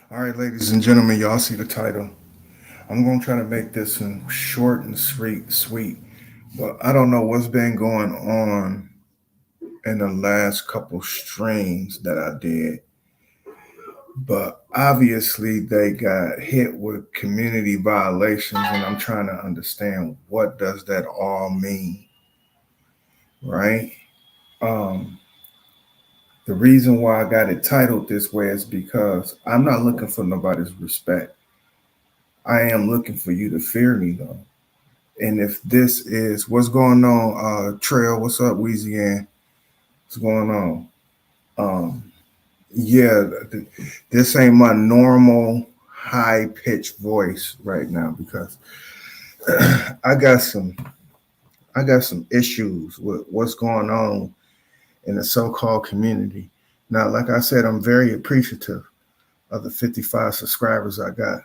All right, ladies and gentlemen, y'all see the title. I'm going to try to make this one short and sweet, but I don't know what's been going on in the last couple streams that I did, but obviously they got hit with community violations, and I'm trying to understand what does that all mean, right? Um, the reason why I got it titled this way is because I'm not looking for nobody's respect. I am looking for you to fear me, though. And if this is what's going on, Trail, what's up, Weezy? What's going on? Um, yeah, this ain't my normal high pitched voice right now because I got some I got some issues with what's going on in the so-called community. Now, like I said, I'm very appreciative of the 55 subscribers I got.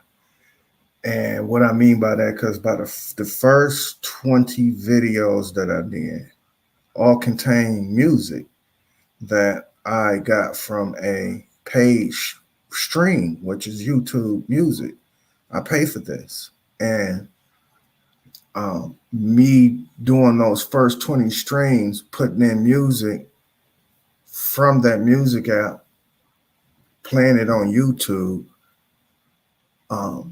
And what I mean by that, because by the first 20 videos that I did, all contain music that I got from a page stream, which is YouTube Music. I pay for this. And me doing those first 20 streams, putting in music from that music app, playing it on YouTube,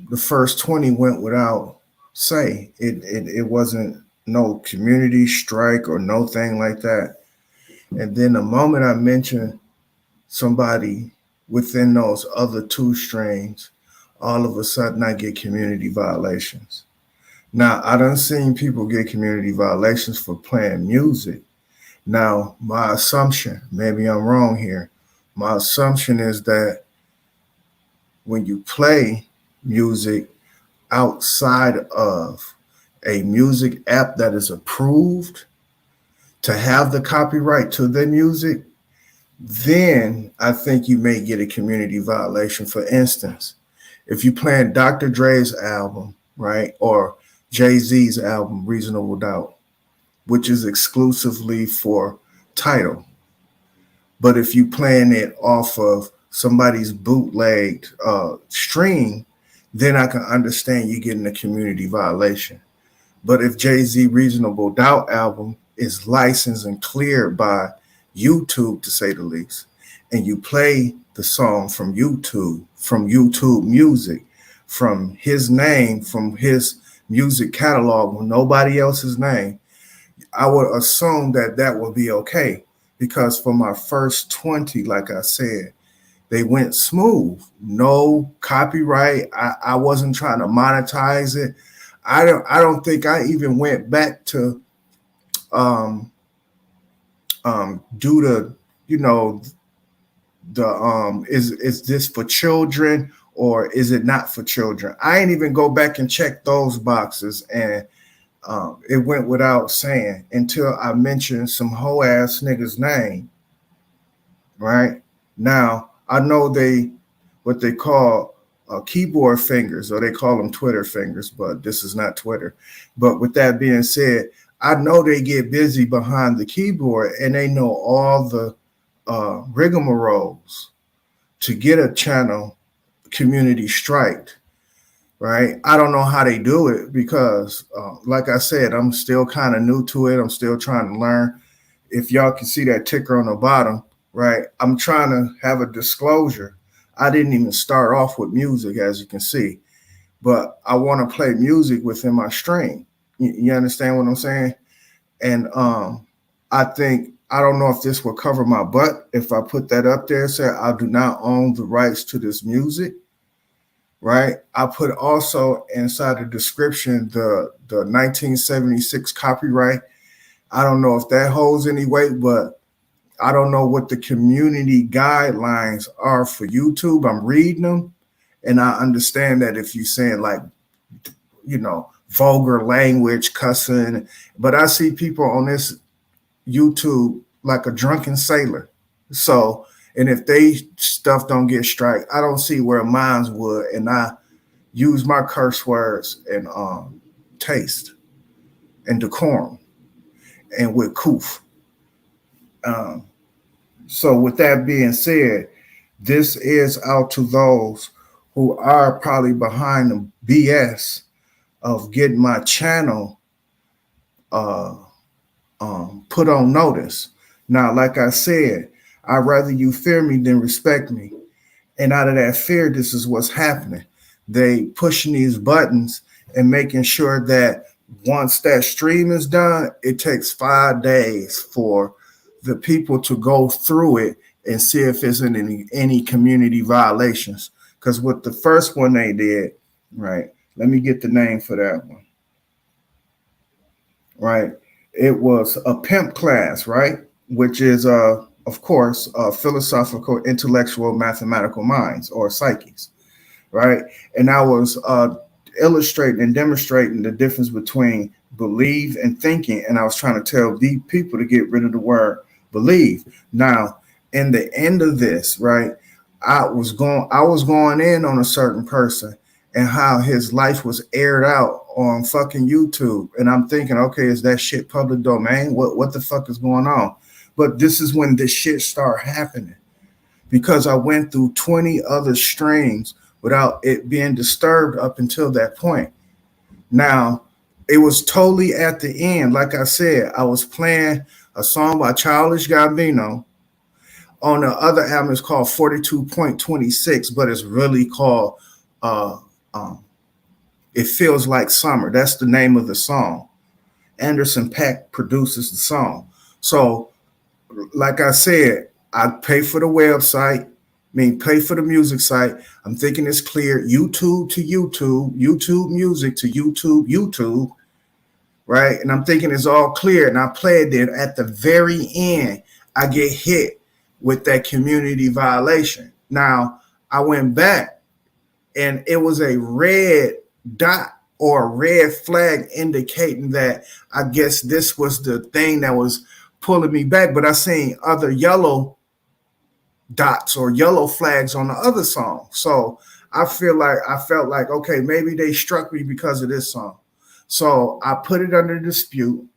the first 20 went without say. It wasn't no community strike or no thing like that. And then the moment I mentioned somebody within those other two streams, all of a sudden I get community violations. Now, I done seen people get community violations for playing music. Now, my assumption, maybe I'm wrong here, my assumption is that when you play music outside of a music app that is approved to have the copyright to the music, then I think you may get a community violation. For instance, if you playing Dr. Dre's album, right, or Jay-Z's album, Reasonable Doubt, which is exclusively for title. But if you playing it off of somebody's bootlegged stream, then I can understand you getting a community violation. But if Jay-Z Reasonable Doubt album is licensed and cleared by YouTube, to say the least, and you play the song from YouTube Music, from his name, from his music catalog with nobody else's name, I would assume that that would be okay. Because for my first 20, like I said, they went smooth. No copyright. I wasn't trying to monetize it. I don't think I even went back to um do the, you know, the is this for children or is it not for children? I ain't even go back and check those boxes, and it went without saying until I mentioned some hoe ass nigga's name. Right now, I know they what they call keyboard fingers, or they call them Twitter fingers, but this is not Twitter. But with that being said, I know they get busy behind the keyboard and they know all the rigmaroles to get a channel community striked, right? I don't know how they do it because, like I said, I'm still kind of new to it. I'm still trying to learn. If y'all can see that ticker on the bottom, right? I'm trying to have a disclosure. I didn't even start off with music, as you can see, but I want to play music within my stream. You understand what I'm saying? And I think I don't know if this will cover my butt if I put that up there. Say I do not own the rights to this music, right? I put also inside the description the 1976 copyright. I don't know if that holds any weight, but I don't know what the community guidelines are for YouTube. I'm reading them, and I understand that if you're saying like, you know, vulgar language, cussing, but I see people on this YouTube like a drunken sailor. So, and if they stuff don't get strike, I don't see where mine's would, and I use my curse words and taste and decorum and with coof. Um, So, with that being said, this is out to those who are probably behind the BS of getting my channel uh, put on notice. Now, like I said, I'd rather you fear me than respect me. And out of that fear, this is what's happening. They pushing these buttons and making sure that once that stream is done, it takes 5 days for the people to go through it and see if there's any community violations. Because with the first one they did, right? Let me get the name for that one. Right? It was a pimp class, right? Which is, of course, philosophical, intellectual, mathematical minds or psyches, right? And I was illustrating and demonstrating the difference between believe and thinking. And I was trying to tell the people to get rid of the word believe. Now, in the end of this, right, I was going in on a certain person and how his life was aired out on fucking YouTube. And I'm thinking, okay, is that shit public domain? What the fuck is going on? But this is when this shit start happening because I went through 20 other streams without it being disturbed up until that point. Now, it was totally at the end. Like I said, I was playing a song by Childish Gambino. On the other album, it's called 42.26, but it's really called uh, um, It Feels Like Summer. That's the name of the song. Anderson Paak produces the song. So, like I said, I pay for the website, pay for the music site. I'm thinking it's clear. YouTube to YouTube, YouTube music to YouTube, right? And I'm thinking it's all clear. And I played it. At the very end, I get hit with that community violation. Now, I went back and it was a red dot or a red flag indicating that I guess this was the thing that was pulling me back. But I seen other yellow dots or yellow flags on the other song. So I felt like, okay, maybe they struck me because of this song. So I put it under dispute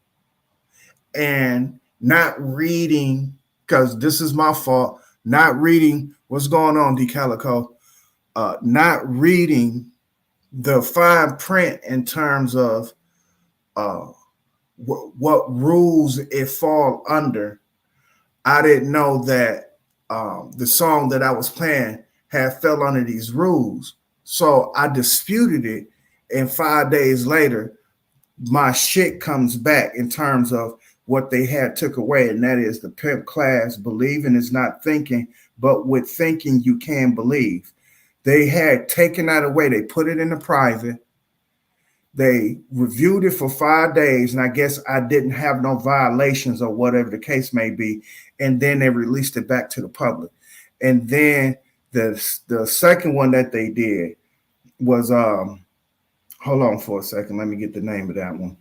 and not reading, because this is my fault, not reading what's going on, DeCalico, not reading the fine print in terms of what rules it fall under. I didn't know that the song that I was playing had fell under these rules. So I disputed it. And 5 days later, my shit comes back in terms of what they had took away. And that is the pimp class. Believing is not thinking, but with thinking, you can believe. They had taken that away. They put it in the private. They reviewed it for 5 days, and I guess I didn't have no violations or whatever the case may be. And then they released it back to the public. And then the second one that they did was hold on for a second. Let me get the name of that one.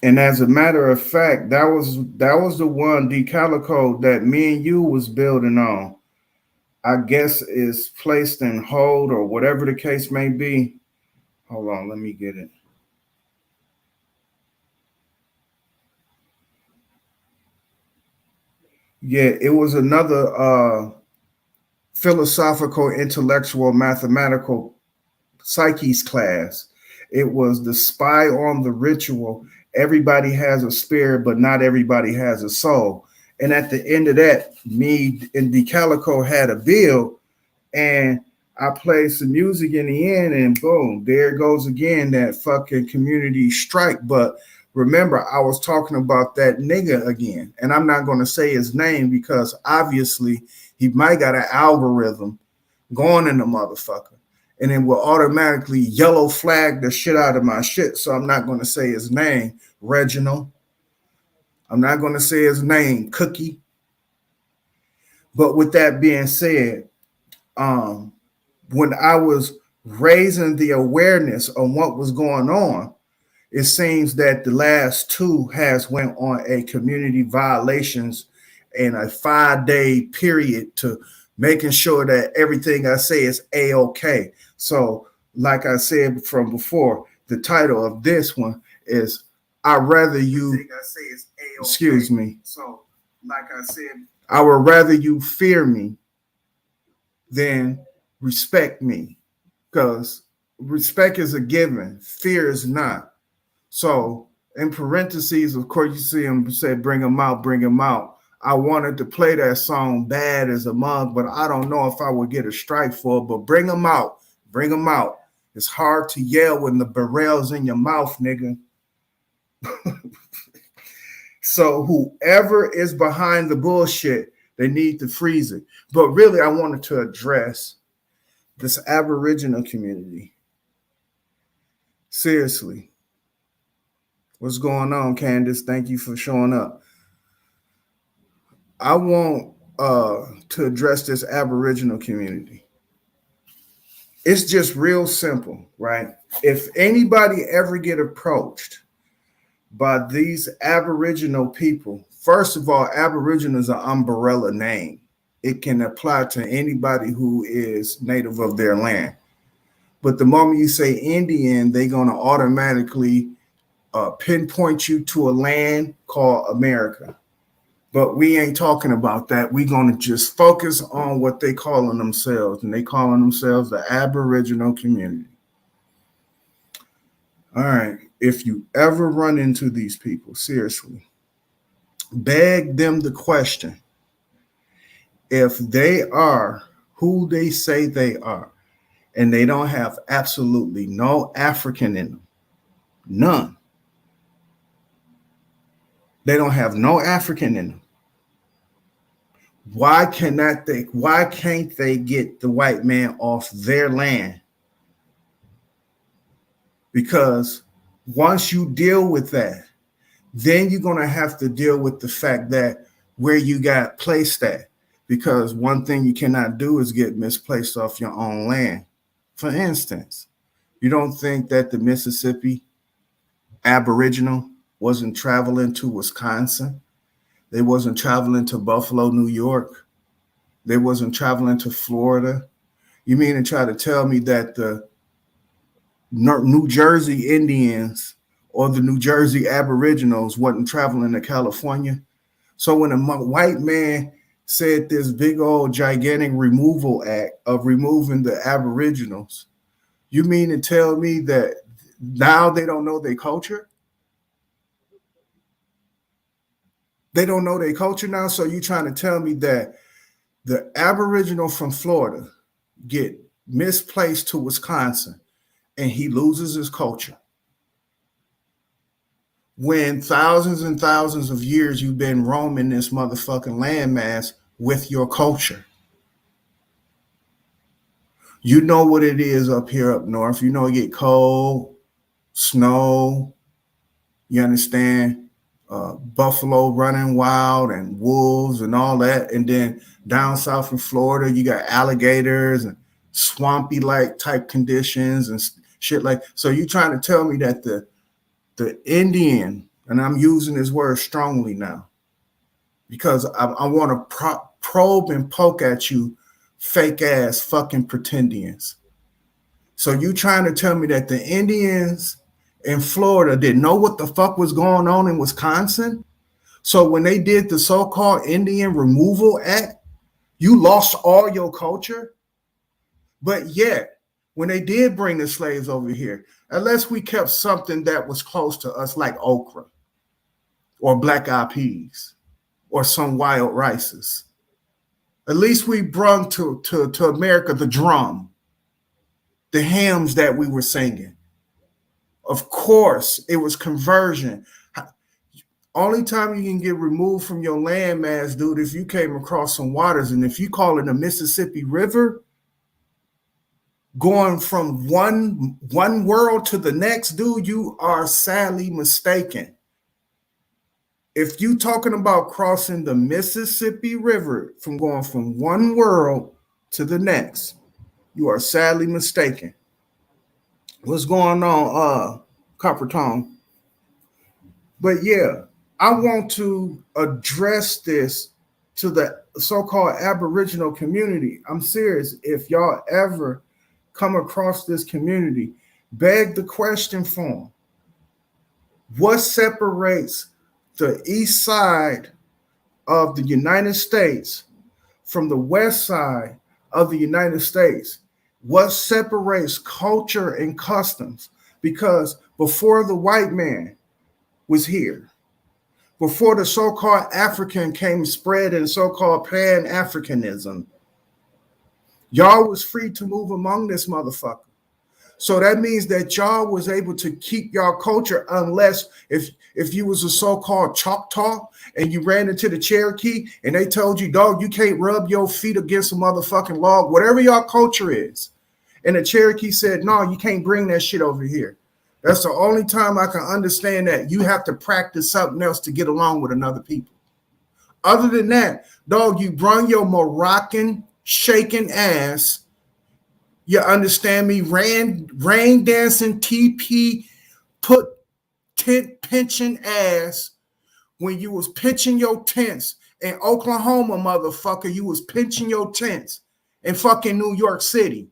And as a matter of fact, that was the one, DeCalico, that me and you was building on. I guess is placed in hold or whatever the case may be. Hold on, let me get it. Yeah, it was another philosophical, intellectual, mathematical psyches class. It was the spy on the ritual. Everybody has a spirit, but not everybody has a soul. And at the end of that, me and DeCalico had a bill, and I played some music in the end, and boom, there goes again that fucking community strike. But remember, I was talking about that nigga again, and I'm not going to say his name because obviously he might got an algorithm going in the motherfucker, and it will automatically yellow flag the shit out of my shit. So I'm not going to say his name, Reginald. I'm not going to say his name, Cookie. But with that being said, when I was raising the awareness on what was going on, it seems that the last two has went on a community violations in a 5-day period to making sure that everything I say is A-OK. So, like I said from before, the title of this one is I'd rather you, excuse me. So, like I said, I would rather you fear me than respect me, because respect is a given, fear is not. So in parentheses, of course, you see him say, bring him out, bring him out. I wanted to play that song bad as a mug, but I don't know if I would get a strike for it. But bring him out, bring him out. It's hard to yell when the barrel's in your mouth, nigga. So whoever is behind the bullshit, they need to freeze it. But really, I wanted to address this Aboriginal community. Seriously. What's going on, Candace? Thank you for showing up. I want to address this Aboriginal community. It's just real simple, right? If anybody ever get approached by these Aboriginal people, first of all, Aboriginal is an umbrella name. It can apply to anybody who is native of their land. But the moment you say Indian, they're going to automatically pinpoint you to a land called America. But we ain't talking about that. We're going to just focus on what they calling themselves, and they calling themselves the Aboriginal community. All right. If you ever run into these people, seriously, beg them the question. If they are who they say they are, and they don't have absolutely no African in them, none. They don't have no African in them. Why can't they get the white man off their land? Because once you deal with that, then you're going to have to deal with the fact that where you got placed at. Because one thing you cannot do is get misplaced off your own land. For instance, you don't think that the Mississippi Aboriginal wasn't traveling to Wisconsin? They wasn't traveling to Buffalo, New York. They wasn't traveling to Florida. You mean to try to tell me that the New Jersey Indians or the New Jersey Aboriginals wasn't traveling to California? So when a white man said this big old gigantic removal act of removing the Aboriginals, you mean to tell me that now they don't know their culture? They don't know their culture now. So you trying to tell me that the Aboriginal from Florida get misplaced to Wisconsin and he loses his culture, when thousands and thousands of years you've been roaming this motherfucking landmass with your culture? You know what it is up here up north. You know it get cold, snow, you understand? Buffalo running wild and wolves and all that. And then down south in Florida, you got alligators and swampy like type conditions and shit like. So you trying to tell me that the Indian, and I'm using this word strongly now because I want to probe and poke at you fake ass fucking pretendians. So you trying to tell me that the Indians in Florida didn't know what the fuck was going on in Wisconsin? So when they did the so-called Indian Removal Act, you lost all your culture? But yet, when they did bring the slaves over here, unless we kept something that was close to us like okra or black eyed peas or some wild rices, at least we brought to America the drum, the hymns that we were singing. Of course, it was conversion. Only time you can get removed from your landmass, dude, if you came across some waters. And if you call it the Mississippi River, going from one world to the next, dude, you are sadly mistaken. If you talking about crossing the Mississippi River from going from one world to the next, you are sadly mistaken. What's going on, Copper Tone? But yeah, I want to address this to the so-called Aboriginal community. I'm serious. If y'all ever come across this community, beg the question for them. What separates the east side of the United States from the west side of the United States, what separates culture and customs? Because before the white man was here, before the so-called African came spread in so-called Pan-Africanism, y'all was free to move among this motherfucker. So that means that y'all was able to keep y'all culture, unless if you was a so-called Choctaw and you ran into the Cherokee and they told you, dog, you can't rub your feet against a motherfucking log, whatever y'all culture is. And the Cherokee said, no, you can't bring that shit over here. That's the only time I can understand that. You have to practice something else to get along with another people. Other than that, dog, you brung your Moroccan shaking ass, you understand me, rain dancing, TP, put tent pinching ass when you was pitching your tents in Oklahoma, motherfucker. You was pinching your tents in fucking New York City.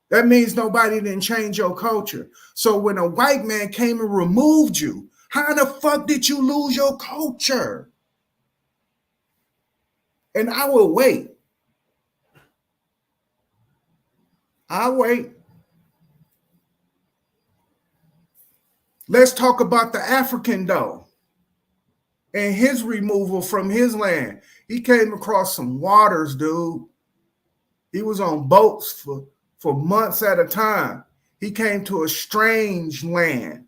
That means nobody didn't change your culture. So when a white man came and removed you, how the fuck did you lose your culture? And I will wait. I'll wait. Let's talk about the African, though, and his removal from his land. He came across some waters, dude. He was on boats for months at a time. He came to a strange land,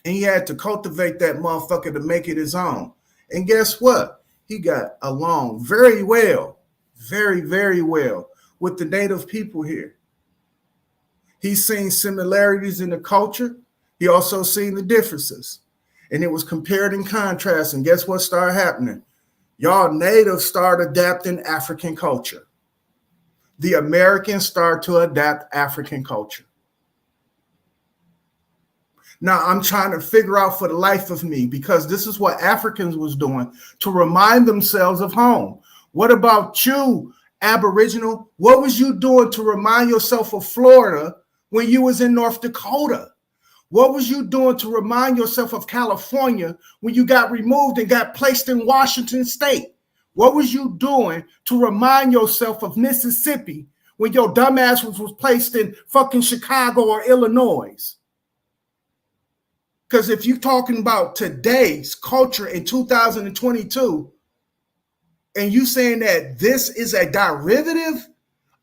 and he had to cultivate that motherfucker to make it his own. And guess what? He got along very well, very, very well with the native people here. He's seen similarities in the culture. He also seen the differences. And it was compared and contrast. And guess what started happening? Y'all natives started adapting African culture. The Americans start to adapt African culture. Now, I'm trying to figure out for the life of me, because this is what Africans was doing to remind themselves of home. What about you, Aboriginal? What was you doing to remind yourself of Florida when you was in North Dakota? What was you doing to remind yourself of California when you got removed and got placed in Washington State? What was you doing to remind yourself of Mississippi when your dumbass was placed in fucking Chicago or Illinois? Because if you're talking about today's culture in 2022, and you saying that this is a derivative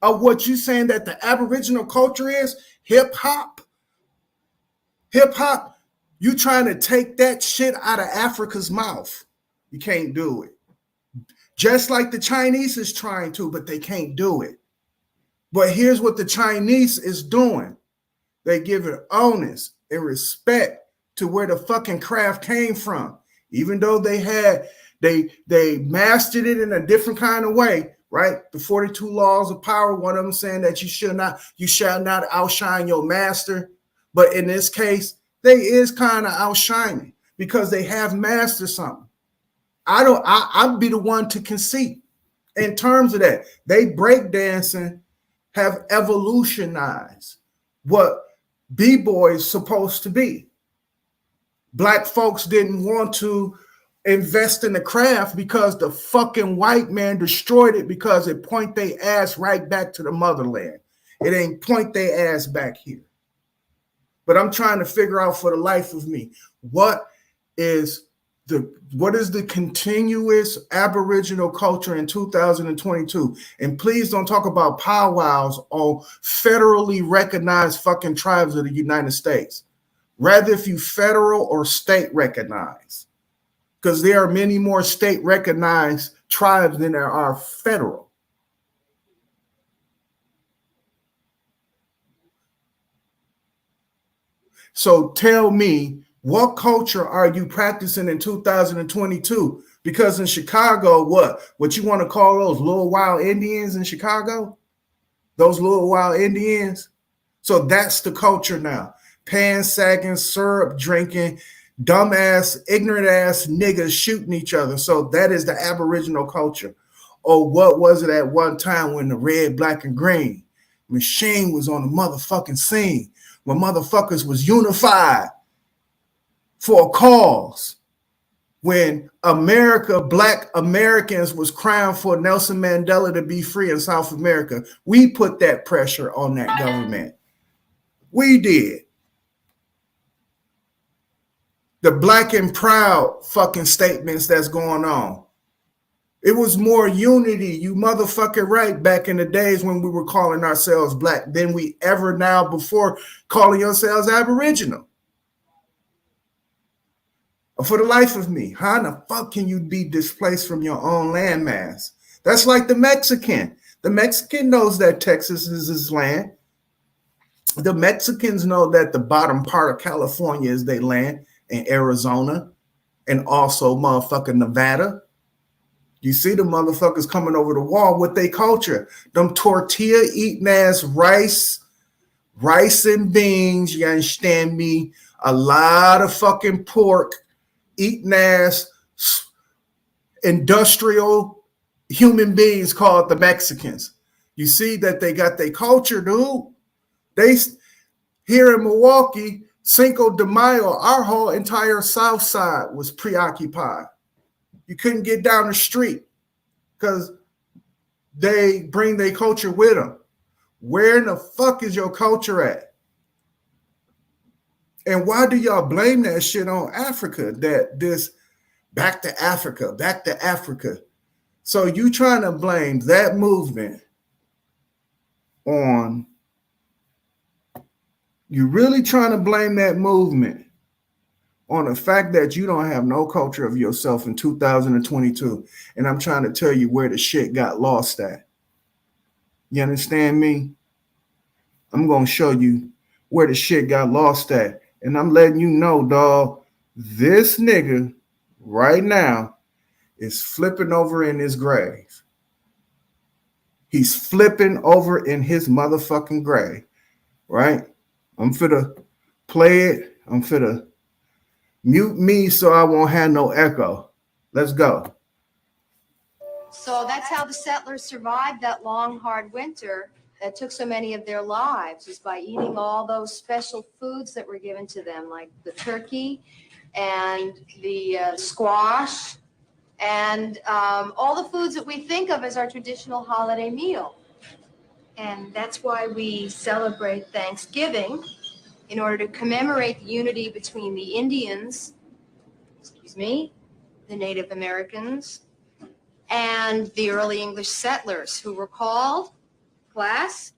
of what you saying that the Aboriginal culture is, hip hop, you trying to take that shit out of Africa's mouth. You can't do it. Just like the Chinese is trying to, but they can't do it. But here's what the Chinese is doing. They give it onus and respect to where the fucking craft came from. Even though they mastered it in a different kind of way, right? The 42 laws of power, one of them saying that you shall not outshine your master. But in this case, they is kind of outshining because they have mastered something. I'd be the one to concede in terms of that. They breakdancing have evolutionized what B-boys supposed to be. Black folks didn't want to invest in the craft because the fucking white man destroyed it, because it point their ass right back to the motherland. It ain't point their ass back here. But I'm trying to figure out for the life of me, what is the continuous Aboriginal culture in 2022? And please don't talk about powwows on federally recognized fucking tribes of the United States. Rather, if you federal or state recognized, because there are many more state recognized tribes than there are federal. So tell me, what culture are you practicing in 2022? Because in Chicago, what you want to call those little wild Indians in Chicago? Those little wild Indians? So that's the culture now. Pan-sagging, syrup drinking, dumbass, ignorant ass niggas shooting each other. So that is the Aboriginal culture. Or what was it at one time when the red, black, and green machine was on the motherfucking scene, when motherfuckers was unified for a cause, When Black Americans was crying for Nelson Mandela to be free in South America, we put that pressure on that government. We did. The black and proud fucking statements that's going on. It was more unity, you motherfucking right, back in the days when we were calling ourselves black than we ever now before calling yourselves Aboriginal. For the life of me, how in the fuck can you be displaced from your own landmass? That's like the Mexican. The Mexican knows that Texas is his land. The Mexicans know that the bottom part of California is their land, and Arizona, and also motherfucking Nevada. You see the motherfuckers coming over the wall with their culture. Them tortilla eating ass rice and beans, you understand me? A lot of fucking pork eating ass industrial human beings called the Mexicans. You see that they got their culture, dude. They here in Milwaukee, Cinco de Mayo, our whole entire South Side was preoccupied. You couldn't get down the street because they bring their culture with them. Where in the fuck is your culture at? And why do y'all blame that shit on Africa? That this back to Africa, back to Africa. So you trying to blame that movement on, you really trying to blame that movement on the fact that you don't have no culture of yourself in 2022. And I'm trying to tell you where the shit got lost at. You understand me? I'm going to show you where the shit got lost at. And I'm letting you know, dog, this nigga right now is flipping over in his grave. He's flipping over in his motherfucking grave, right? I'm finna play it. I'm finna mute me so I won't have no echo. Let's go. So that's how the settlers survived that long, hard winter that took so many of their lives, is by eating all those special foods that were given to them, like the turkey and the squash and all the foods that we think of as our traditional holiday meal. And that's why we celebrate Thanksgiving, in order to commemorate the unity between the Indians, the Native Americans, and the early English settlers, who were called, class?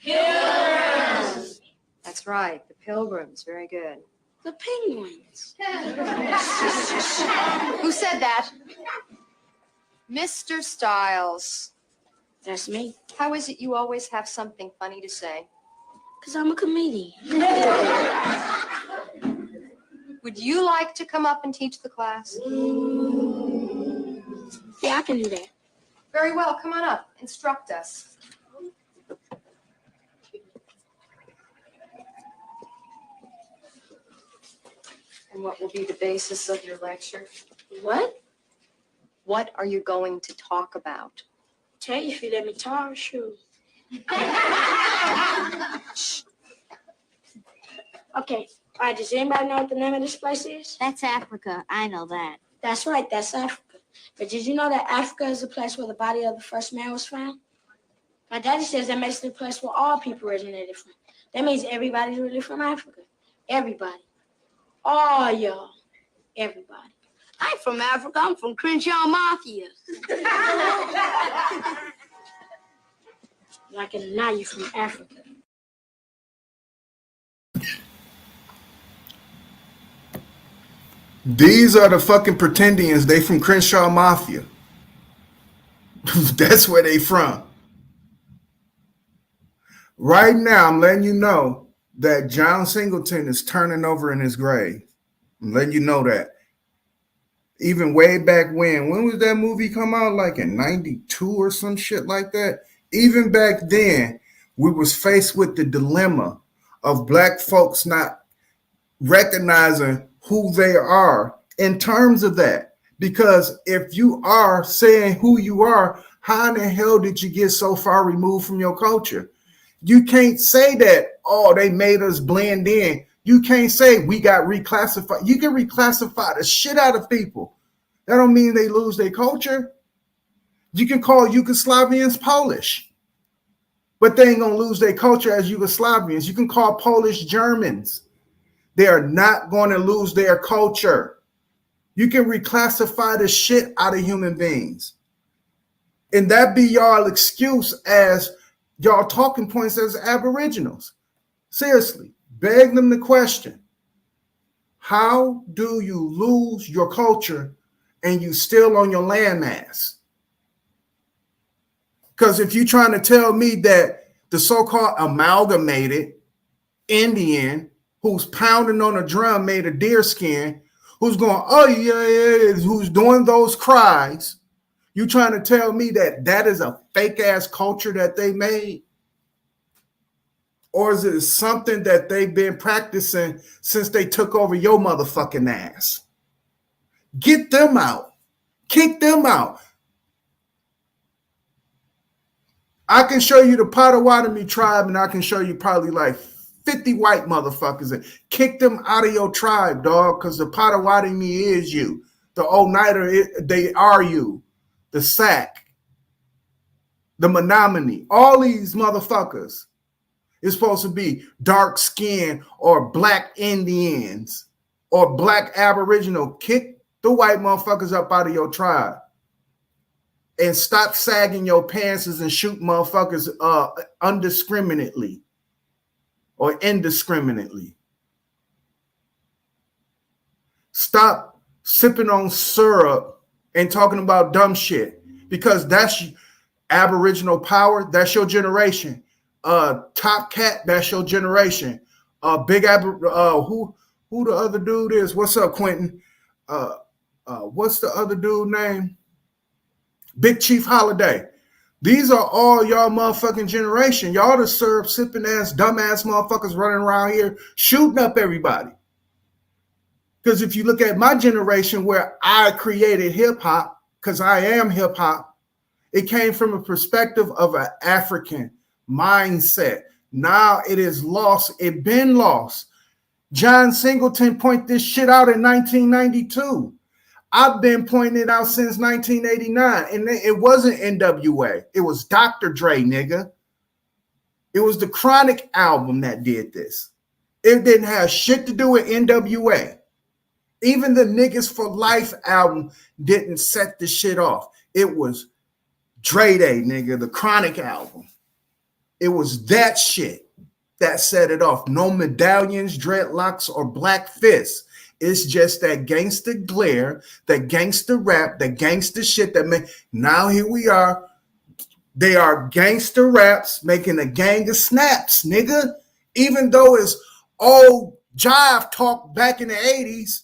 Pilgrims. That's right, the Pilgrims. Very good. The Penguins. Who said that? Mr. Stiles. That's me. How is it you always have something funny to say? Because I'm a comedian. Would you like to come up and teach the class? Yeah, I can do that. Very well, come on up. Instruct us. And what will be the basis of your lecture? What? What are you going to talk about? Tell you if you let me talk, sure. Okay. All right, does anybody know what the name of this place is? That's Africa. I know that. That's right, that's Africa. But did you know that Africa is the place where the body of the first man was found? My daddy says that makes it the place where all people originated from. That means everybody's really from Africa. Everybody. All y'all. Everybody. I'm from Africa. I'm from Crenshaw Mafia. Like it or not, you're from Africa. These are the fucking pretendians. They from Crenshaw Mafia. That's where they from. Right now, I'm letting you know that John Singleton is turning over in his grave. I'm letting you know that. Even way back when was that movie come out? Like in 92 or some shit like that? Even back then, we was faced with the dilemma of black folks not recognizing who they are in terms of that. Because if you are saying who you are, how in the hell did you get so far removed from your culture? You can't say that, oh, they made us blend in. You can't say we got reclassified. You can reclassify the shit out of people. That don't mean they lose their culture. You can call Yugoslavians Polish, but they ain't gonna lose their culture as Yugoslavians. You can call Polish Germans. They are not going to lose their culture. You can reclassify the shit out of human beings. And that be y'all excuse as y'all talking points as Aboriginals. Seriously, beg them the question. How do you lose your culture and you still on your landmass? Because if you're trying to tell me that the so-called amalgamated Indian who's pounding on a drum made of deer skin, who's going, oh, yeah, who's doing those cries, you trying to tell me that that is a fake-ass culture that they made? Or is it something that they've been practicing since they took over your motherfucking ass? Get them out. Kick them out. I can show you the Potawatomi tribe, and I can show you probably like 50 white motherfuckers and kick them out of your tribe, dog, because the Potawatomi is you. The Oneida, they are you. The Sac, the Menominee, all these motherfuckers is supposed to be dark skin or black Indians or black Aboriginal. Kick the white motherfuckers up out of your tribe. And stop sagging your pants and shoot motherfuckers undiscriminately or indiscriminately. Stop sipping on syrup and talking about dumb shit, because that's Aboriginal power. That's your generation. Top Cat, that's your generation. Who the other dude is? What's up, Quentin? What's the other dude name? Big Chief Holiday. These are all y'all motherfucking generation. Y'all the syrup sipping ass, dumbass motherfuckers running around here shooting up everybody. Because if you look at my generation where I created hip hop, because I am hip hop, it came from a perspective of an African mindset. Now it is lost. It been lost. John Singleton pointed this shit out in 1992. I've been pointing it out since 1989, and it wasn't NWA. It was Dr. Dre, nigga. It was the Chronic album that did this. It didn't have shit to do with NWA. Even the Niggas for Life album didn't set the shit off. It was Dre Day, nigga, the Chronic album. It was that shit that set it off. No medallions, dreadlocks, or black fists. It's just that gangster glare, that gangster rap, that gangster shit that make. Now here we are. They are gangster raps making a gang of snaps, nigga. Even though it's old jive talk back in the 80s.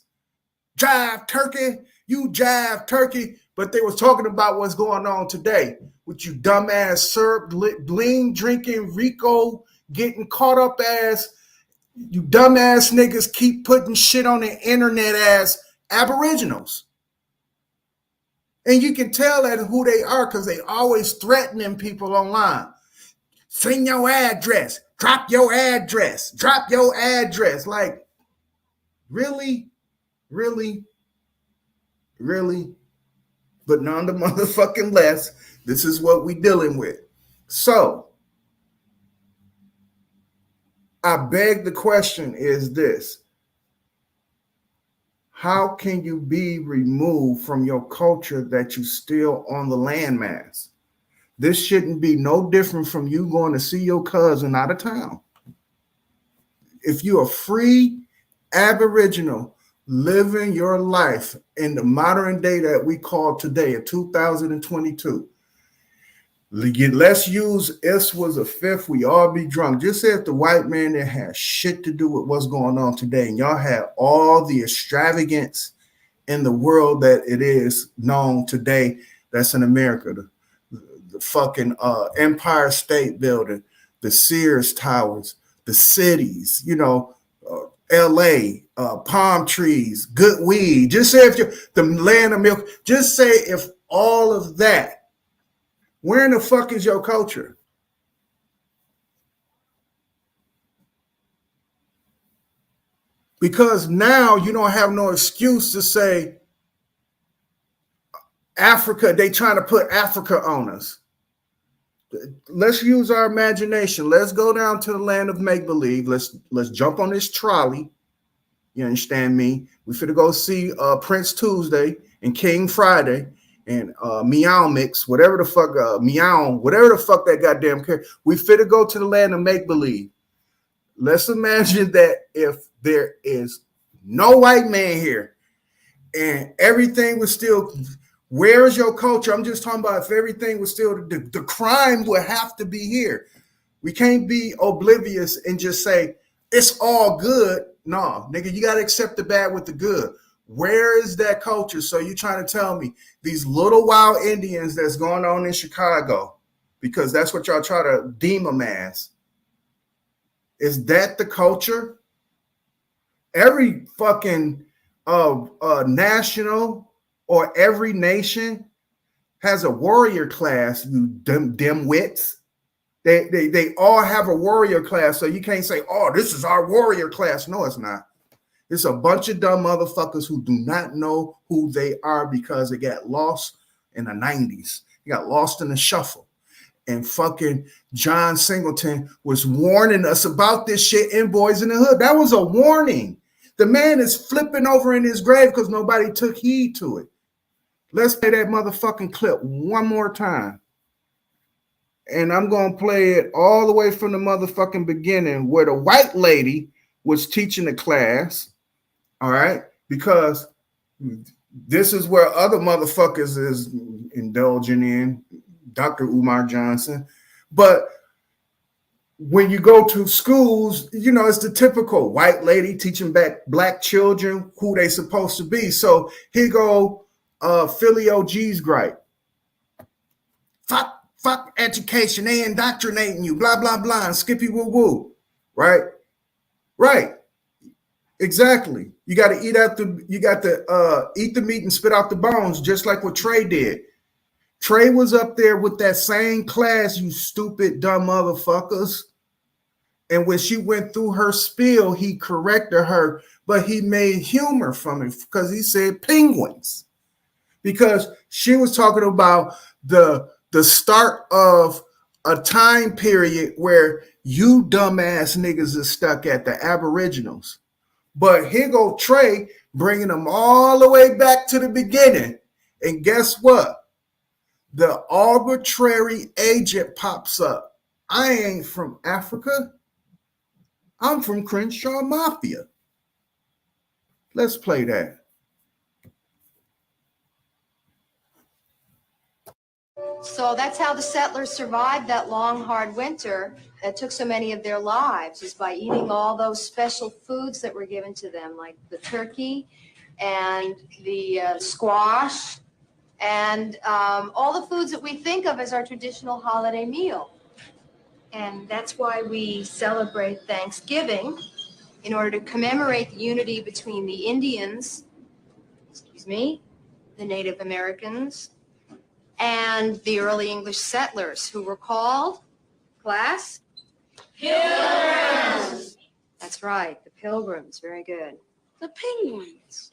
Jive turkey, you jive turkey. But they was talking about what's going on today with you dumbass syrup, bling drinking, Rico getting caught up ass. You dumbass niggas keep putting shit on the internet as Aboriginals. And you can tell that who they are because they always threatening people online. Send your address. Drop your address. Drop your address. Like, really? Really? Really? But none the motherfucking less. This is what we dealing with. So, I beg the question is this. How can you be removed from your culture that you still on the landmass? This shouldn't be no different from you going to see your cousin out of town. If you're a free Aboriginal living your life in the modern day that we call today, in 2022, let's use "This was a fifth, we all be drunk." Just say if the white man that has shit to do with what's going on today, and y'all have all the extravagance in the world that it is known today that's in America, the fucking Empire State Building, the Sears Towers, the cities, LA, palm trees, good weed. Just say if you're the land of milk, just say if all of that, where in the fuck is your culture? Because now you don't have no excuse to say Africa, they trying to put Africa on us. Let's use our imagination. Let's go down to the land of make-believe. Let's jump on this trolley. You understand me? We finna go see Prince Tuesday and King Friday and Meow Mix, whatever the fuck, Meow, whatever the fuck that goddamn character. We finna go to the land of make-believe. Let's imagine that if there is no white man here and everything was still, where is your culture? I'm just talking about if everything was still, the crime would have to be here. We can't be oblivious and just say, it's all good. No, nigga, you got to accept the bad with the good. Where is that culture? So you trying to tell me these little wild Indians that's going on in Chicago, because that's what y'all try to deem them as. Is that the culture? Every fucking national or every nation has a warrior class, you dim wits. They all have a warrior class, so you can't say, oh, this is our warrior class. No, it's not. It's a bunch of dumb motherfuckers who do not know who they are because they got lost in the 90s. They got lost in the shuffle. And fucking John Singleton was warning us about this shit in Boys in the Hood. That was a warning. The man is flipping over in his grave because nobody took heed to it. Let's play that motherfucking clip one more time. And I'm going to play it all the way from the motherfucking beginning where the white lady was teaching the class. All right? Because this is where other motherfuckers is indulging in, Dr. Umar Johnson. But when you go to schools, you know, it's the typical white lady teaching black children who they supposed to be. So here go Philly OG's gripe. Fuck education. They indoctrinating you. Blah, blah, blah. And skippy woo woo. Right? Right. Exactly. You got to eat eat the meat and spit out the bones, just like what Trey did. Trey was up there with that same class, you stupid, dumb motherfuckers. And when she went through her spiel, he corrected her, but he made humor from it because he said penguins. Because she was talking about the start of a time period where you dumbass niggas is stuck at the Aboriginals. But here go Trey bringing them all the way back to the beginning. And guess what? The arbitrary agent pops up. I ain't from Africa. I'm from Crenshaw Mafia. Let's play that. So that's how the settlers survived that long, hard winter that took so many of their lives, is by eating all those special foods that were given to them, like the turkey and the squash and all the foods that we think of as our traditional holiday meal. And that's why we celebrate Thanksgiving, in order to commemorate the unity between the Indians, the Native Americans, and the early English settlers, who were called, class? Pilgrims. That's right, the Pilgrims. Very good. The penguins.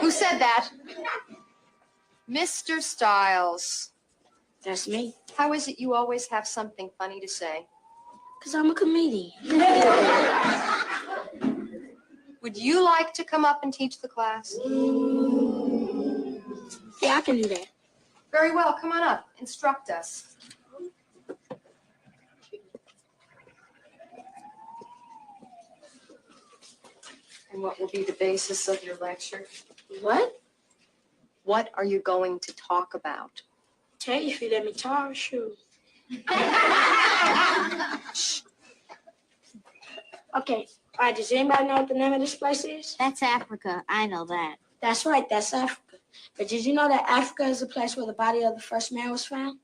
Who said that? Mr. Stiles. That's me. How is it you always have something funny to say? Because I'm a comedian. Would you like to come up and teach the class? Yeah, I can do that. Very well, come on up. Instruct us. And what will be the basis of your lecture? What? What are you going to talk about? Tell you if you let me talk, sure. Okay. All right, does anybody know what the name of this place is? That's Africa. I know that. That's right, that's Africa. But did you know that Africa is the place where the body of the first man was found?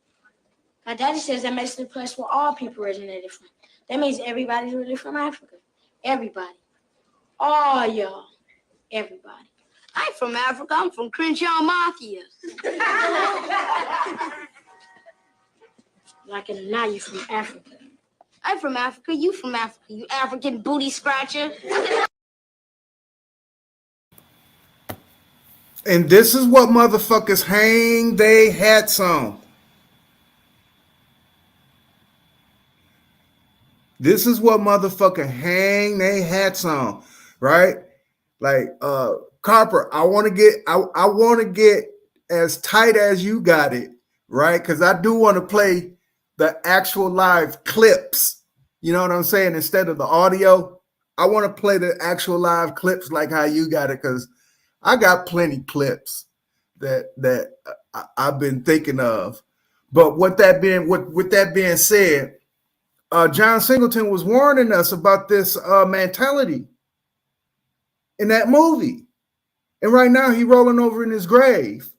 My daddy says that makes it the place where all people originated from. That means everybody's really from Africa. Everybody. All y'all. Everybody. I'm from Africa. I'm from Crenshaw Mafia. Like it or not, you're from Africa. I'm from Africa. You from Africa. You African booty scratcher. And this is what motherfuckers hang they hats on. This is what motherfucker hang they hats on, right? Like Copper, I want to get as tight as you got it, right? Because I do want to play the actual live clips. You know what I'm saying? Instead of the audio, I want to play the actual live clips like how you got it, because I got plenty clips that I've been thinking of. But with that being said, John Singleton was warning us about this mentality in that movie. And right now he rolling over in his grave.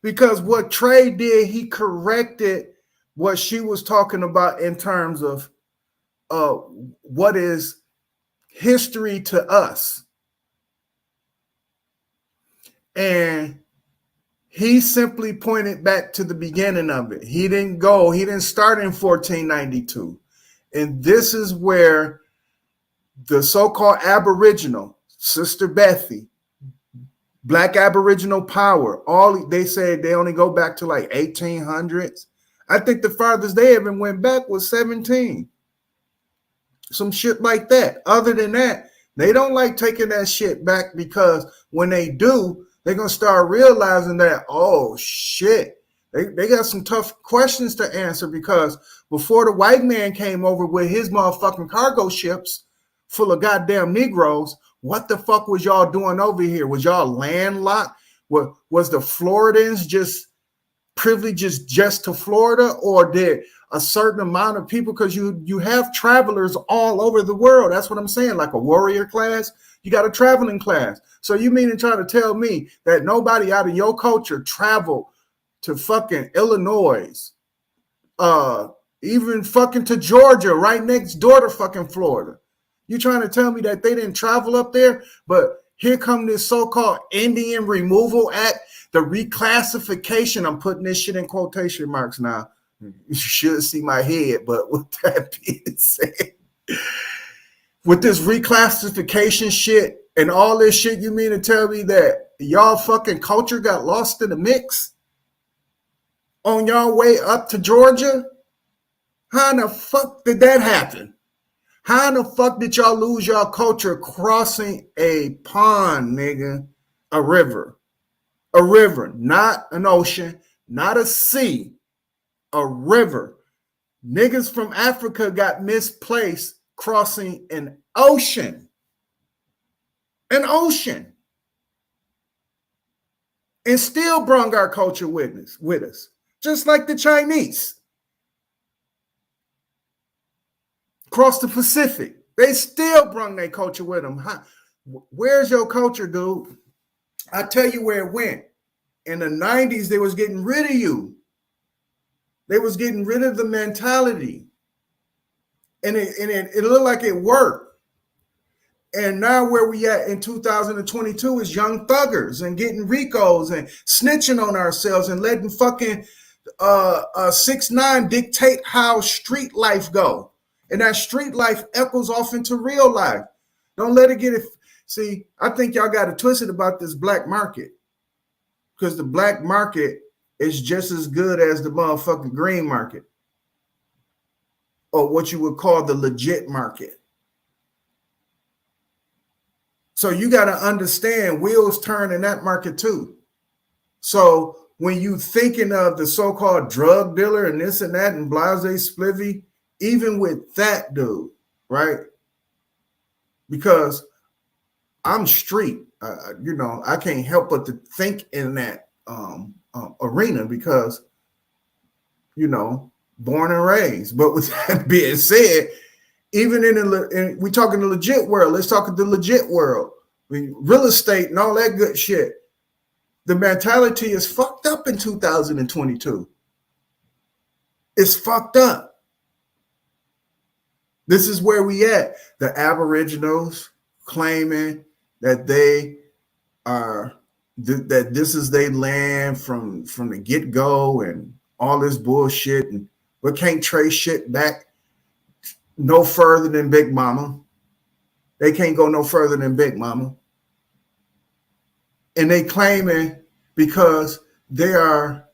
Because what Trey did, he corrected what she was talking about in terms of what is history to us. And he simply pointed back to the beginning of it. He didn't start in 1492. And this is where the so-called Aboriginal, Sister Bethy, Black Aboriginal power, they said they only go back to like 1800s. I think the farthest they ever went back was 17. Some shit like that. Other than that, they don't like taking that shit back, because when they do, they're going to start realizing that, oh, shit, they got some tough questions to answer, because before the white man came over with his motherfucking cargo ships full of goddamn Negroes, what the fuck was y'all doing over here? Was y'all landlocked? Was the Floridans just privileges just to Florida, or did a certain amount of people, because you have travelers all over the world. That's what I'm saying. Like a warrior class, you got a traveling class. So you mean to try to tell me that nobody out of your culture traveled to fucking Illinois, even fucking to Georgia, right next door to fucking Florida? You trying to tell me that they didn't travel up there? But here come this so-called Indian Removal Act, the reclassification. I'm putting this shit in quotation marks now. You should see my head, but with that being said, with this reclassification shit and all this shit, you mean to tell me that y'all fucking culture got lost in the mix on y'all way up to Georgia? How in the fuck did that happen? How in the fuck did y'all lose y'all culture crossing a pond, nigga? A river. A river, not an ocean, not a sea. A river. Niggas from Africa got misplaced crossing an ocean. An ocean. And still brung our culture with us. Just like the Chinese. Across the Pacific. They still brung their culture with them. Where's your culture, dude? I tell you where it went. In the 90s, they was getting rid of you. They was getting rid of the mentality. And it looked like it worked. And now where we at in 2022 is young thuggers and getting RICOs and snitching on ourselves and letting fucking 6ix9ine dictate how street life go. And that street life echoes off into real life. Don't let it get it. See, I think y'all got it twisted about this black market. Because the black market is just as good as the motherfucking green market, or what you would call the legit market. So you got to understand wheels turn in that market too. So when you thinking of the so-called drug dealer and this and that and blase splivvy, even with that dude, right? Because I'm street, I can't help but to think in that arena, because, born and raised. But with that being said, even we talking the legit world. Let's talk the legit world. I mean, real estate and all that good shit. The mentality is fucked up in 2022. It's fucked up. This is where we at. The Aboriginals claiming that they are that this is their land from the get-go and all this bullshit, but can't trace shit back no further than Big Mama. They can't go no further than Big Mama. And they claiming because they are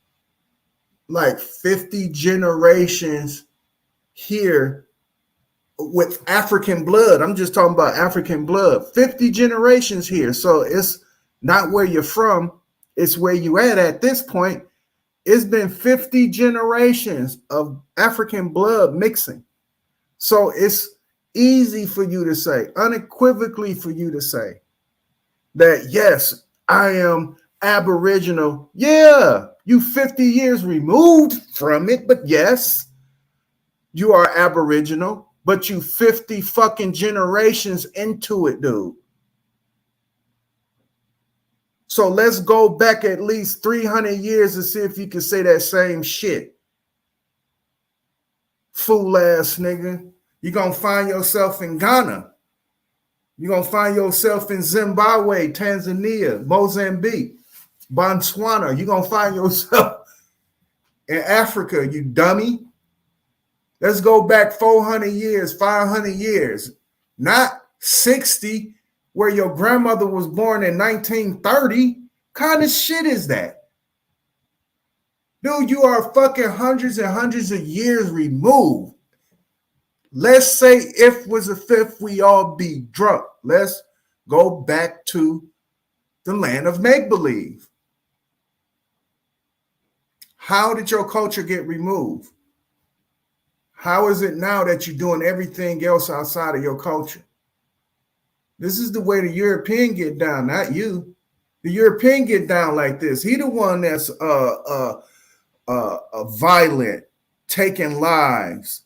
like 50 generations here with African blood. I'm just talking about African blood. 50 generations here. So it's not where you're from. It's where you at this point. It's been 50 generations of African blood mixing. So it's easy for you to say, unequivocally for you to say that, yes, I am Aboriginal. Yeah, you 50 years removed from it, but yes, you are Aboriginal, but you 50 fucking generations into it, dude. So let's go back at least 300 years and see if you can say that same shit. Fool ass nigga. You're going to find yourself in Ghana. You're going to find yourself in Zimbabwe, Tanzania, Mozambique, Botswana. You're going to find yourself in Africa, you dummy. Let's go back 400 years, 500 years, not 60, where your grandmother was born in 1930. Kind of shit is that? Dude, you are fucking hundreds and hundreds of years removed. Let's say if was a fifth, we all be drunk. Let's go back to the land of make-believe. How did your culture get removed? How is it now that you're doing everything else outside of your culture? This is the way the European get down, not you. The European get down like this. He the one that's violent, taking lives,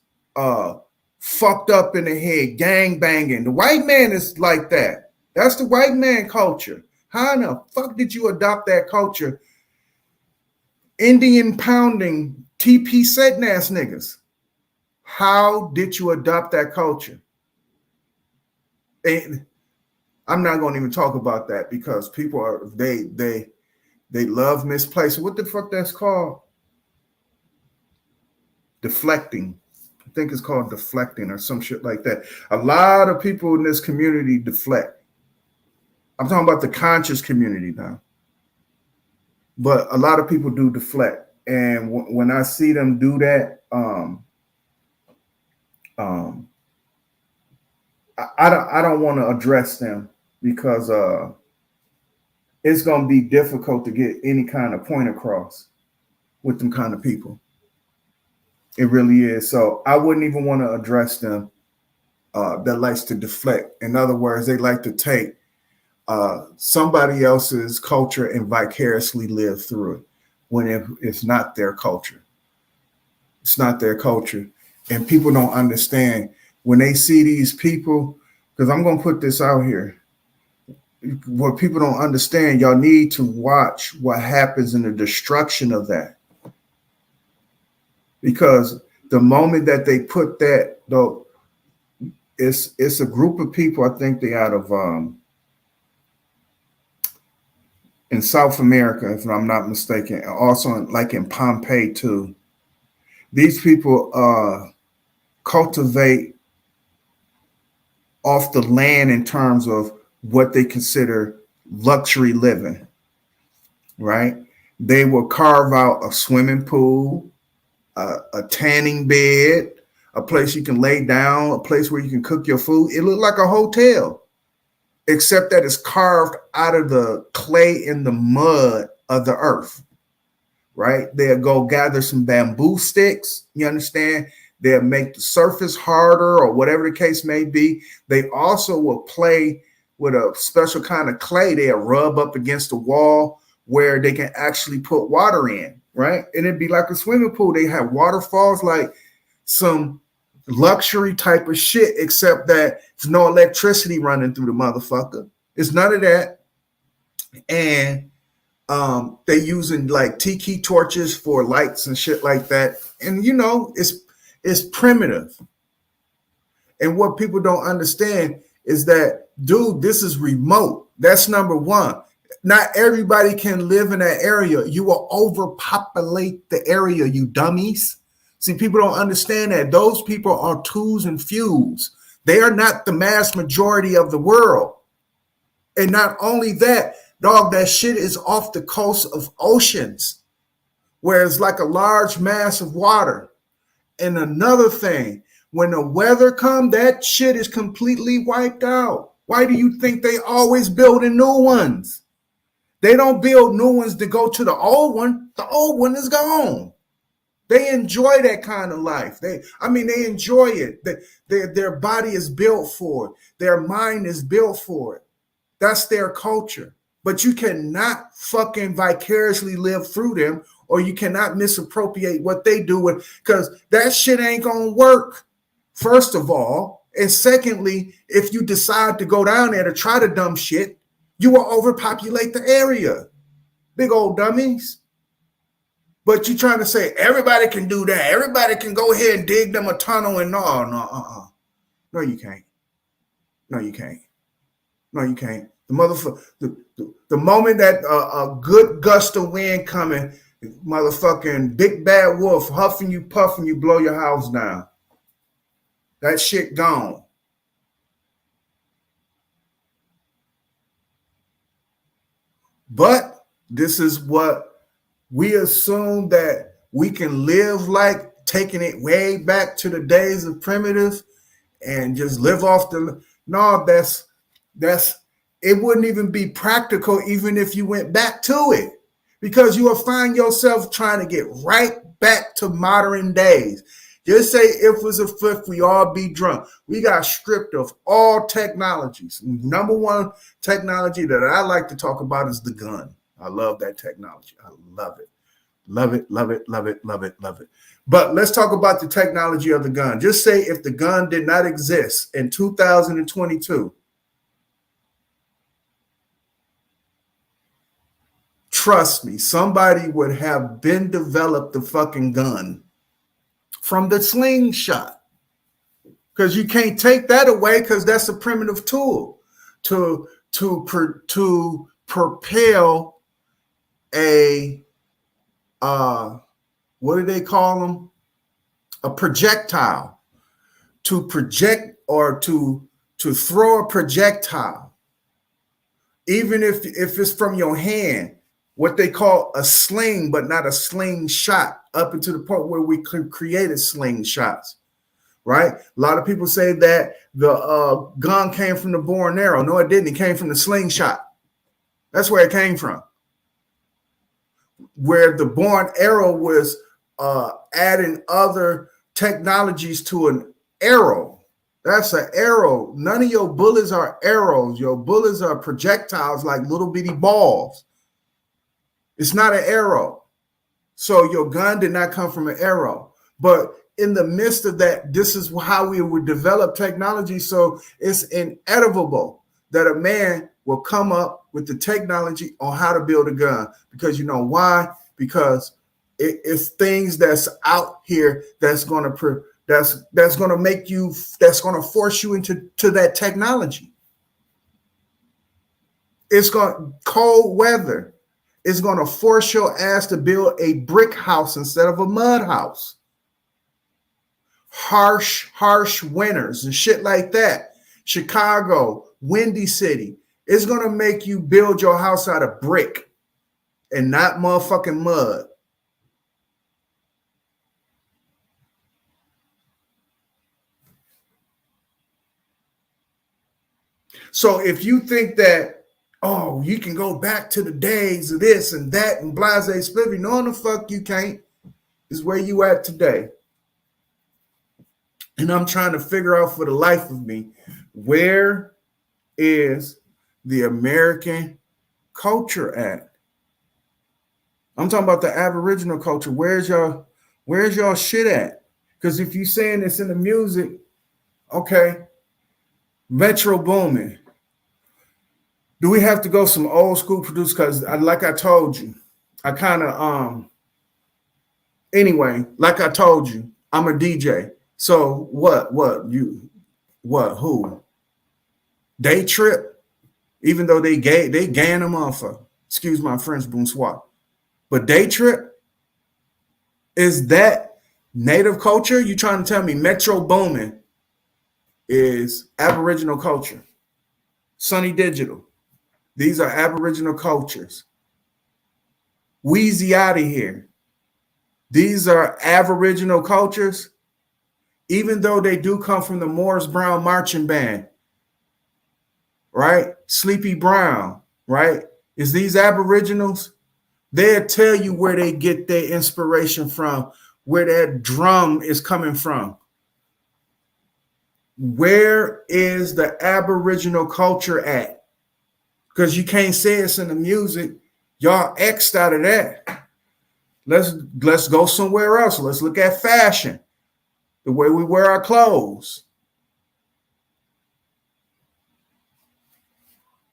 fucked up in the head, gang banging. The white man is like that. That's the white man culture. How in the fuck did you adopt that culture? Indian pounding, TP setting ass niggas. How did you adopt that culture? And I'm not going to even talk about that because people are they love misplacing. What the fuck that's called? Deflecting. I think it's called deflecting or some shit like that. A lot of people in this community deflect. I'm talking about the conscious community now. But a lot of people do deflect. And when I see them do that, I don't want to address them because it's going to be difficult to get any kind of point across with them kind of people. It really is. So I wouldn't even want to address them that likes to deflect. In other words, they like to take somebody else's culture and vicariously live through it when it's not their culture. It's not their culture. And people don't understand when they see these people, because I'm going to put this out here. What people don't understand, y'all need to watch what happens in the destruction of that. Because the moment that they put that, though, it's a group of people, I think they out of in South America, if I'm not mistaken, and also like in Pompeii too. These people cultivate off the land in terms of what they consider luxury living, right? They will carve out a swimming pool, a tanning bed, a place you can lay down, a place where you can cook your food. It looked like a hotel, except that it's carved out of the clay and the mud of the earth, right? They'll go gather some bamboo sticks, you understand? They'll make the surface harder or whatever the case may be. They also will play with a special kind of clay. They'll rub up against the wall where they can actually put water in, right? And it'd be like a swimming pool. They have waterfalls, like some luxury type of shit, except that there's no electricity running through the motherfucker. It's none of that. And they using like tiki torches for lights and shit like that. And you know, it's primitive. And what people don't understand is that, dude, this is remote. That's number one. Not everybody can live in that area. You will overpopulate the area, you dummies. See, people don't understand that. Those people are twos and fews. They are not the mass majority of the world. And not only that, dog, that shit is off the coast of oceans, where it's like a large mass of water. And another thing, when the weather comes, that shit is completely wiped out. Why do you think they always building new ones? They don't build new ones to go to the old one. The old one is gone. They enjoy that kind of life. They enjoy it. Their body is built for it. Their mind is built for it. That's their culture. But you cannot fucking vicariously live through them, or you cannot misappropriate what they do with, because that shit ain't gonna work, first of all. And secondly, if you decide to go down there to try the dumb shit, you will overpopulate the area. Big old dummies. But you're trying to say everybody can do that. Everybody can go ahead and dig them a tunnel and no, you can't. No, you can't. No, you can't. The moment that a good gust of wind coming, motherfucking big bad wolf huffing you, puffing you, blow your house down. That shit gone. But this is what we assume that we can live like, taking it way back to the days of primitive and just live off the. No, that's it wouldn't even be practical even if you went back to it, because you will find yourself trying to get right back to modern days. Just say if it was a fifth, we all be drunk. We got stripped of all technologies. Number one technology that I like to talk about is the gun. I love that technology. I love it. Love it, love it, love it, love it, love it. But let's talk about the technology of the gun. Just say if the gun did not exist in 2022, trust me, somebody would have been developed the fucking gun from the slingshot. Because you can't take that away, because that's a primitive tool to propel a what do they call them? A projectile. To project or to throw a projectile. Even if it's from your hand, what they call a sling, but not a slingshot, up until the point where we created slingshots, right? A lot of people say that the gun came from the bow and arrow. No, it didn't. It came from the slingshot. That's where it came from. Where the bow and arrow was adding other technologies to an arrow. That's an arrow. None of your bullets are arrows. Your bullets are projectiles, like little bitty balls. It's not an arrow. So your gun did not come from an arrow. But in the midst of that, this is how we would develop technology. So it's inevitable that a man will come up with the technology on how to build a gun. Because you know why? Because it's things that's out here that's going to make you, that's going to force you into that technology. It's going cold weather. It's going to force your ass to build a brick house instead of a mud house. Harsh winters and shit like that. Chicago, Windy City. It's going to make you build your house out of brick and not motherfucking mud. So if you think that, oh, you can go back to the days of this and that and blase spliffy, no, the fuck you can't. Is where you at today. And I'm trying to figure out for the life of me, where is the American culture at? I'm talking about the Aboriginal culture. Where's y'all shit at? Because if you're saying it's in the music, okay, Metro Boomin. Do we have to go some old school produce? Because like I told you, I kind of anyway, like I told you, I'm a DJ. So who? Day Trip, even though they gang them off. Excuse my French, bonsoir. But Day Trip, is that Native culture, you trying to tell me Metro Boomin is Aboriginal culture? Sunny Digital, these are Aboriginal cultures. Wheezy out of here, these are Aboriginal cultures, even though they do come from the Morris Brown Marching Band, right? Sleepy Brown, right? Is these Aboriginals? They'll tell you where they get their inspiration from, where that drum is coming from. Where is the Aboriginal culture at? Because you can't say it's in the music. Y'all X'd out of that. Let's go somewhere else. Let's look at fashion, the way we wear our clothes.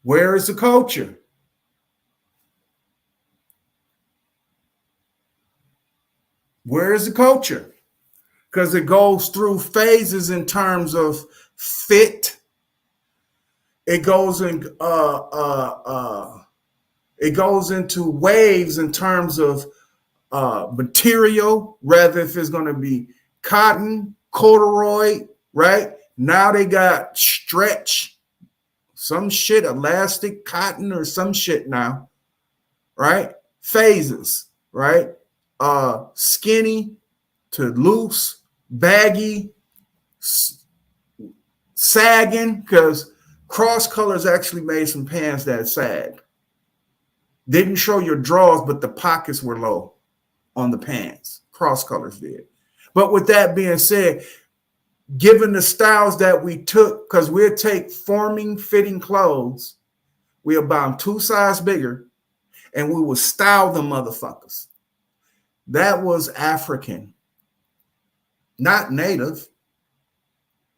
Where is the culture? Where is the culture? Because it goes through phases in terms of fit. It goes into waves in terms of material, rather if it's going to be cotton, corduroy, right? Now they got stretch, some shit, elastic cotton or some shit now, right? Phases, right? Skinny to loose, baggy, sagging, because Cross Colors actually made some pants that sagged. Didn't show your drawers, but the pockets were low on the pants. Cross Colors did. But with that being said, given the styles that we took, because we'll take forming, fitting clothes, we'll buy them 2 sizes bigger, and we will style them motherfuckers. That was African, not native.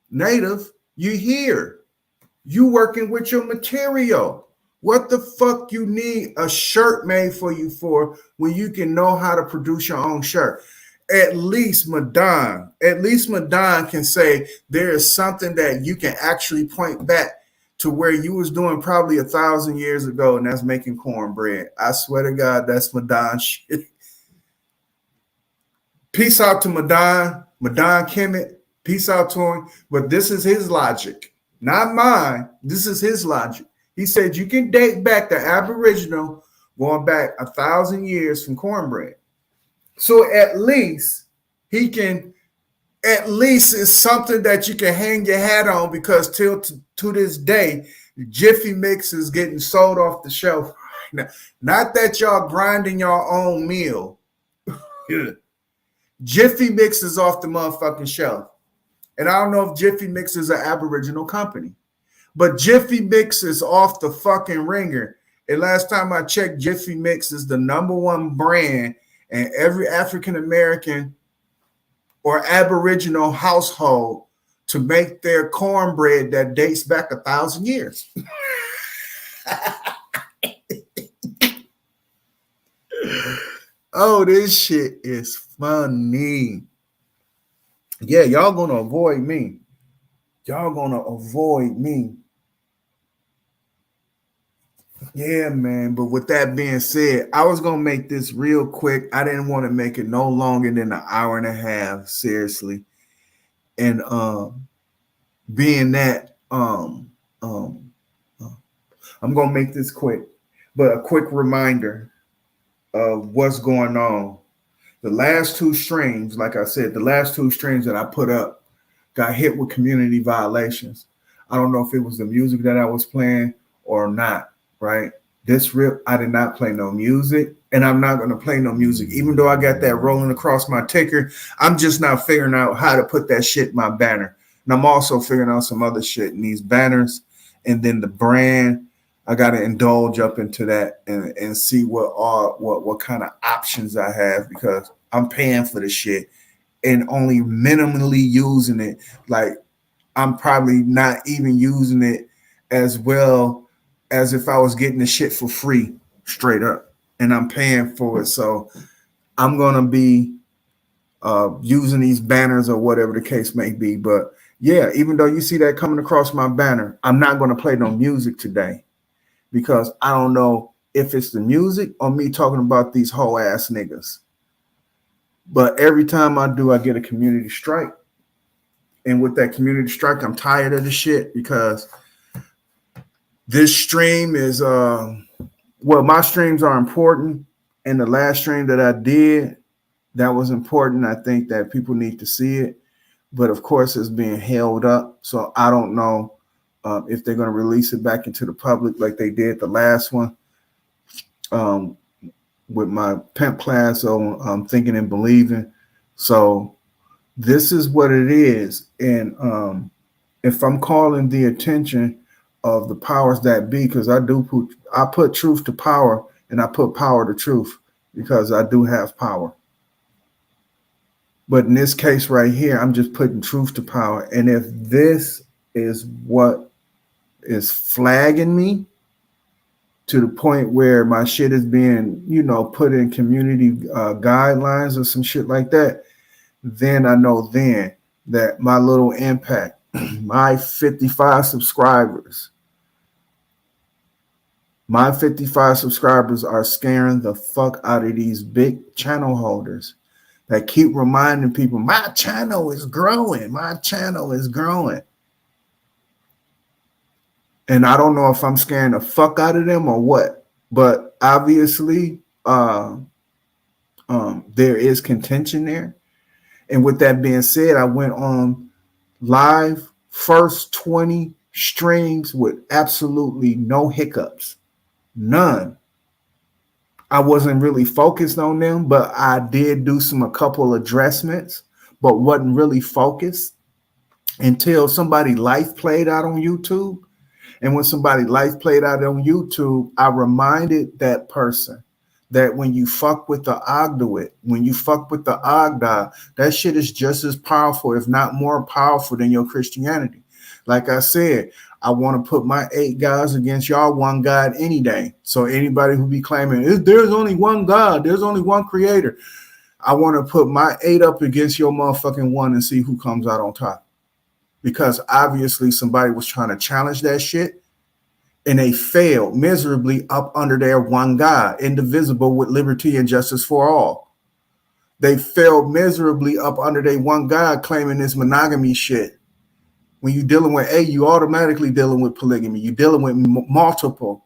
Native, you here. You working with your material. What the fuck you need a shirt made for you for when you can know how to produce your own shirt? At least Madonna can say there is something that you can actually point back to where you was doing probably 1,000 years ago, and that's making cornbread. I swear to God, that's Madonna shit. Peace out to Madonna Kemet. Peace out to him. But this is his logic, not mine. This is his logic. He said you can date back the Aboriginal going back 1,000 years from cornbread. So at least he can, at least it's something that you can hang your hat on, because till to this day, Jiffy Mix is getting sold off the shelf. Not that y'all grinding your own meal. Jiffy Mix is off the motherfucking shelf. And I don't know if Jiffy Mix is an Aboriginal company, but Jiffy Mix is off the fucking ringer. And last time I checked, Jiffy Mix is the #1 brand in every African American or Aboriginal household to make their cornbread that dates back 1,000 years. Oh, this shit is funny. Yeah, y'all gonna avoid me. Y'all gonna avoid me. Yeah, man. But with that being said, I was gonna make this real quick. I didn't want to make it no longer than an hour and a half, seriously. And being that I'm gonna make this quick, but a quick reminder of what's going on. The last 2 streams, like I said, the last 2 streams that I put up got hit with community violations. I don't know if it was the music that I was playing or not, right? This rip, I did not play no music, and I'm not going to play no music. Even though I got that rolling across my ticker, I'm just not figuring out how to put that shit in my banner. And I'm also figuring out some other shit in these banners. And then the brand, I got to indulge up into that and see what kind of options I have, because I'm paying for the shit and only minimally using it. Like, I'm probably not even using it as well as if I was getting the shit for free, straight up, and I'm paying for it. So I'm going to be using these banners or whatever the case may be. But yeah, even though you see that coming across my banner, I'm not going to play no music today, because I don't know if it's the music or me talking about these whole ass niggas. But every time I do, I get a community strike. And with that community strike, I'm tired of the shit because this stream is well, my streams are important. And the last stream that I did, that was important. I think that people need to see it. But of course, it's being held up. So I don't know if they're going to release it back into the public like they did the last one with my pimp class on Thinking and Believing. So this is what it is. And if I'm calling the attention of the powers that be, because I put truth to power and I put power to truth because I do have power. But in this case right here, I'm just putting truth to power. And if this is what is flagging me to the point where my shit is being, put in community guidelines or some shit like that, then I know then that my little impact, my 55 subscribers are scaring the fuck out of these big channel holders that keep reminding people, my channel is growing. My channel is growing. And I don't know if I'm scaring the fuck out of them or what, but obviously there is contention there. And with that being said, I went on live first 20 streams with absolutely no hiccups, none. I wasn't really focused on them, but I did do a couple addressments, but wasn't really focused until somebody life played out on YouTube. And when somebody life played out on YouTube, I reminded that person that when you fuck with the Ogdoit, when you fuck with the Ogda, that shit is just as powerful, if not more powerful than your Christianity. Like I said, I want to put my 8 guys against y'all one God any day. So anybody who be claiming there's only one God, there's only one creator, I want to put my 8 up against your motherfucking 1 and see who comes out on top. Because obviously somebody was trying to challenge that shit and they failed miserably up under their one God, indivisible with liberty and justice for all. They failed miserably up under their one God, claiming this monogamy shit. When you're dealing with you automatically dealing with polygamy. You're dealing with multiple.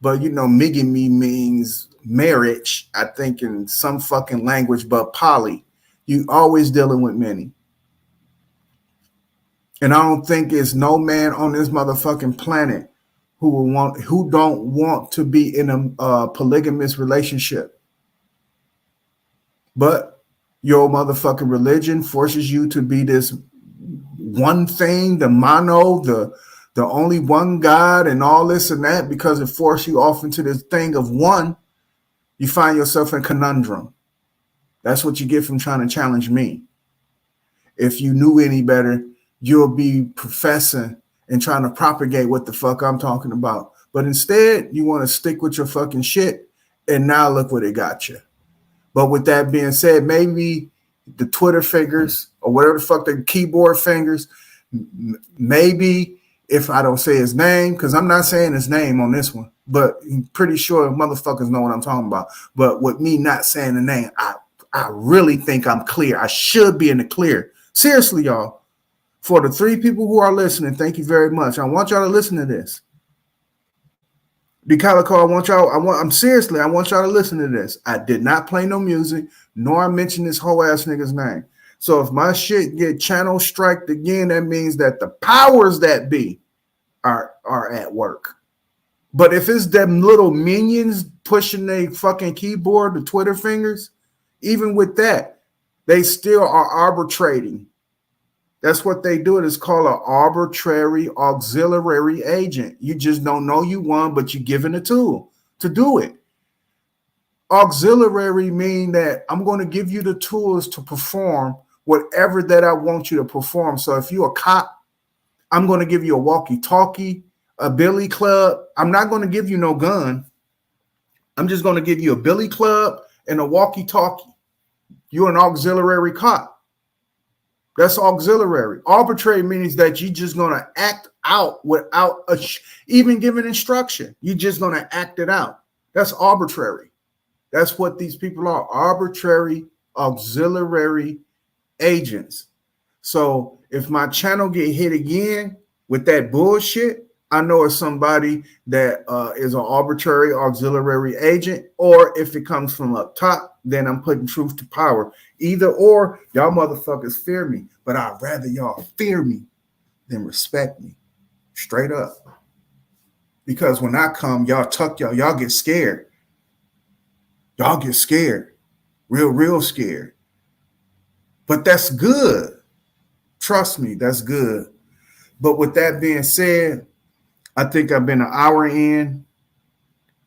But, migamy means marriage, I think, in some fucking language, but poly. You always dealing with many. And I don't think there's no man on this motherfucking planet who don't want to be in a polygamous relationship. But your motherfucking religion forces you to be this one thing, the mono, the only one God and all this and that, because it forces you off into this thing of one. You find yourself in a conundrum. That's what you get from trying to challenge me. If you knew any better, you'll be professing and trying to propagate what the fuck I'm talking about. But instead, you want to stick with your fucking shit, and now look what it got you. But with that being said, maybe the Twitter fingers or whatever the fuck the keyboard fingers, maybe if I don't say his name, because I'm not saying his name on this one, but I'm pretty sure motherfuckers know what I'm talking about. But with me not saying the name, I really think I'm clear. I should be in the clear. Seriously, y'all. For the 3 people who are listening, thank you very much. I want y'all to listen to this. DeCalico, I want y'all to listen to this. I did not play no music, nor I mentioned this whole ass nigga's name. So if my shit get channel striked again, that means that the powers that be are at work. But if it's them little minions pushing their fucking keyboard, the Twitter fingers, even with that, they still are arbitrating. That's what they do. It is called an arbitrary auxiliary agent. You just don't know you won, but you're given a tool to do it. Auxiliary mean that I'm going to give you the tools to perform whatever that I want you to perform. So if you're a cop, I'm going to give you a walkie-talkie, a billy club. I'm not going to give you no gun. I'm just going to give you a billy club and a walkie-talkie. You're an auxiliary cop. That's auxiliary. Arbitrary means that you're just going to act out without even giving instruction. You're just going to act it out. That's arbitrary. That's what these people are, arbitrary auxiliary agents. So if my channel get hit again with that bullshit, I know it's somebody that is an arbitrary auxiliary agent, or if it comes from up top, then I'm putting truth to power. Either or, y'all motherfuckers fear me, but I'd rather y'all fear me than respect me. Straight up. Because when I come, y'all tuck y'all get scared. Y'all get scared. Real scared. But that's good. Trust me, that's good. But with that being said, I think I've been an hour in.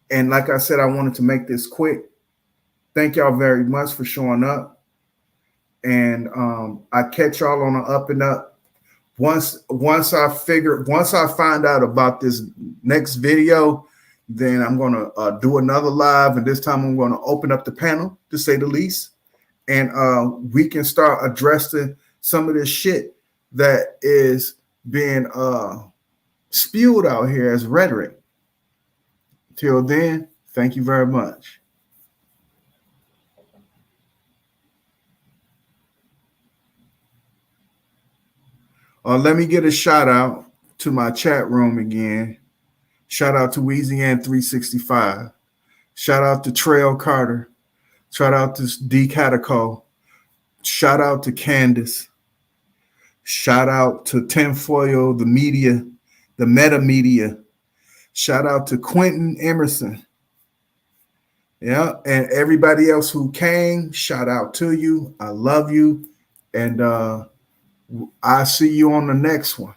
And like I said, I wanted to make this quick. Thank y'all very much for showing up. And I catch y'all on the up and up. Once I find out about this next video, then I'm gonna do another live, and this time I'm gonna open up the panel, to say the least, and we can start addressing some of this shit that is being spewed out here as rhetoric. Till then, thank you very much. Let me get a shout out to my chat room again. Shout out to Weezyand365. Shout out to Trail Carter. Shout out to D Cataco. Shout out to Candace. Shout out to Tinfoil, the media, the meta media. Shout out to Quentin Emerson. Yeah, and everybody else who came, shout out to you. I love you. And I'll see you on the next one.